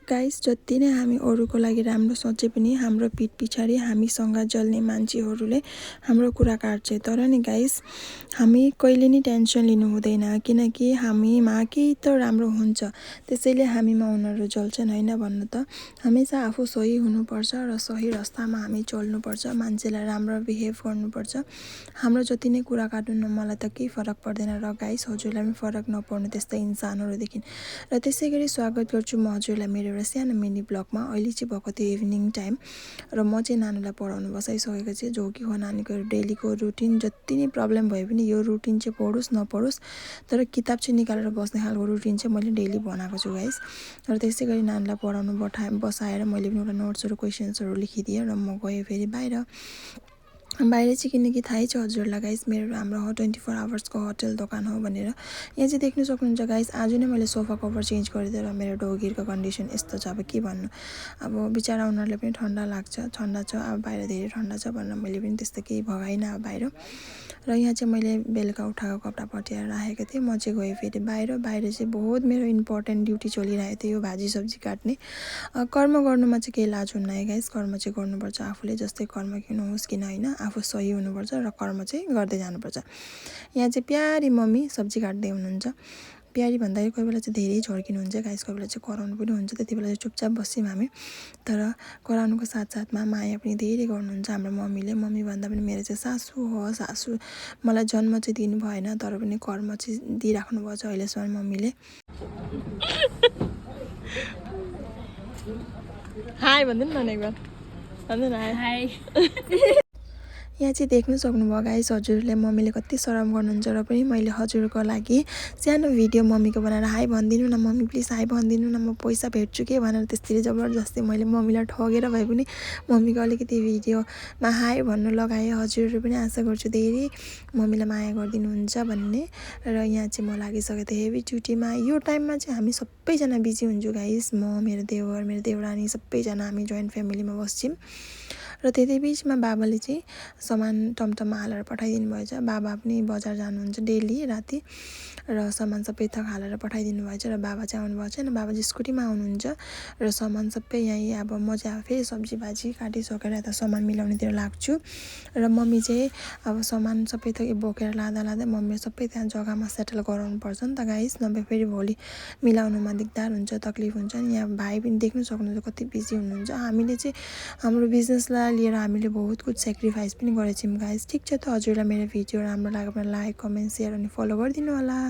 Guys, जति नै हामी अरूको लागि राम्रो सोचे पनि हाम्रो पिठ पछाडि हामीसँग जल्ने मान्छेहरूले हाम्रो कुरा काट्छ। तर नि गाइस, हामी कहिले नि टेन्सन लिनु हुँदैन, किनकि हामीमा केही त राम्रो हुन्छ, त्यसैले हामीमा उनीहरू जल्छन् हैन भन्नु त। हमेसा आफू सही हुनुपर्छ र सही रास्तामा हामी चल्नुपर्छ, मान्छेलाई राम्रो बिहेभ गर्नुपर्छ। हाम्रो जति नै कुरा काट्नु न, मलाई त केही फरक पर्दैन र गाइस, हजुरलाई पनि फरक नपर्नु त्यस्तै इन्सानहरूदेखि। र त्यसैगरी स्वागत गर्छु म हजुरलाई मेरो एउटा सानो मिनी ब्लगमा। अहिले चाहिँ भएको थियो इभिनिङ टाइम र म चाहिँ नानीलाई पढाउनु बसाइसकेको छु। जो कि हो नानीको डेलीको रुटिन। जति नै प्रब्लम भए पनि यो रुटिन चाहिँ पढोस् नपढोस्, तर किताब चाहिँ निकालेर बस्ने खालको रुटिन चाहिँ मैले डेली बनाएको छु गाइस। र त्यसै गरी नानीलाई पढाउनु बसाएर मैले पनि एउटा नोट्सहरू क्वेसन्सहरू लेखिदिएँ र म गएँ फेरि बाहिर चाहिँ, किनकि थाहै छ हजुरलाई गाइस, मेरो हाम्रो 24 आवर्सको होटल दोकान हो भनेर। यहाँ चाहिँ देख्नु सक्नुहुन्छ गाइस, आज नै मैले सोफा कभर चेन्ज गरिदिएर मेरो डोगीको कन्डिसन यस्तो छ। अब के भन्नु, अब बिचरा उनीहरूले पनि ठन्डा छ, अब बाहिर धेरै ठन्डा छ भनेर मैले पनि त्यस्तो केही भगाइनँ अब बाहिर। र यहाँ चाहिँ मैले बेलुका उठाएको कपडा पट्याएर राखेको थिएँ। म चाहिँ गएँ फेरि बाहिर चाहिँ बहुत मेरो इम्पोर्टेन्ट ड्युटी चलिरहेको थियो, यो भाजी सब्जी काट्ने। कर्म गर्नुमा चाहिँ केही लाज हुन्न है गाइस, कर्म चाहिँ गर्नुपर्छ आफूले, जस्तै कर्म किन होस् किन होइन, आफू सही हुनुपर्छ र कर्म चाहिँ गर्दै जानुपर्छ। यहाँ चाहिँ प्यारी मम्मी सब्जी काट्दै हुनुहुन्छ। प्यारी भन्दाखेरि कोही बेला चाहिँ धेरै झर्किनुहुन्छ गाइस, कोही बेला चाहिँ कराउनु पनि हुन्छ, त्यति बेला चाहिँ चुपचाप बस्यौँ हामी। तर कराउनुको साथसाथमा माया पनि धेरै गर्नुहुन्छ हाम्रो मम्मीले। मम्मी भन्दा पनि मेरो चाहिँ सासू हो, सासू मलाई जन्म चाहिँ दिनु भएन, तर पनि कर्म चाहिँ दिइराख्नु भएको छ अहिलेसम्म मम्मीले। हाई भन्दैन न एकबार, भन्दैन हाई। यहाँ चाहिँ देख्नु सक्नुभयो गाइस, हजुरले मम्मीले कति शरम गर्नुहुन्छ र पनि मैले हजुरको लागि सानो भिडियो मम्मीको बनाएर हाई भनिदिनु न मम्मी, प्लिज हाई भनिदिनु न, म पैसा भेट्छु के भनेर त्यसरी जबरजस्ती मैले मम्मीलाई ठगेर भए पनि मम्मीको अलिकति भिडियोमा हाई भन्नु लगाएँ। हजुरहरू पनि आशा गर्छु धेरै मम्मीलाई माया गरिदिनुहुन्छ भन्ने। र यहाँ चाहिँ म लागिसकेको थिएँ हेभी ड्युटीमा। यो टाइममा चाहिँ हामी सबैजना बिजी हुन्छौँ गाइस, म मेरो देवर मेरो देवरानी सबैजना हामी जोइन्ट फ्यामिलीमा बस्छौँ। र त्यति बिचमा बाबाले चाहिँ सामान टमटममा हालेर पठाइदिनु भएछ। बाबा पनि बजार जानुहुन्छ डेली राति, र सामान सबै थक हालेर पठाइदिनु भएछ। र बाबा चाहिँ आउनुभएको छैन, बाबा चाहिँ स्कुटीमा आउनुहुन्छ र सामान सबै यहीँ। अब म चाहिँ फेरि सब्जी भाजी काटिसकेर यता सामान मिलाउनेतिर लाग्छु र मम्मी चाहिँ अब सामान सबै थोक बोकेर लाँदा मम्मी सबै त्यहाँ जग्गामा सेटल गराउनु पर्छ नि त गाइस, नभए फेरि भोलि मिलाउनुमा दिगदार हुन्छ, तक्लिफ हुन्छ नि। यहाँ भाइ पनि देख्नु सक्नुहुन्छ कति बिजी हुनुहुन्छ। हामीले चाहिँ हाम्रो बिजनेसलाई लिएर हामीले बहुत कुछ सेक्रिफाइस पनि गरेछौँ गाइस। ठिक छ त, हजुरलाई मेरो भिडियो राम्रो लाग्यो भने लाइक कमेन्ट सेयर अनि फलो गरिदिनु होला।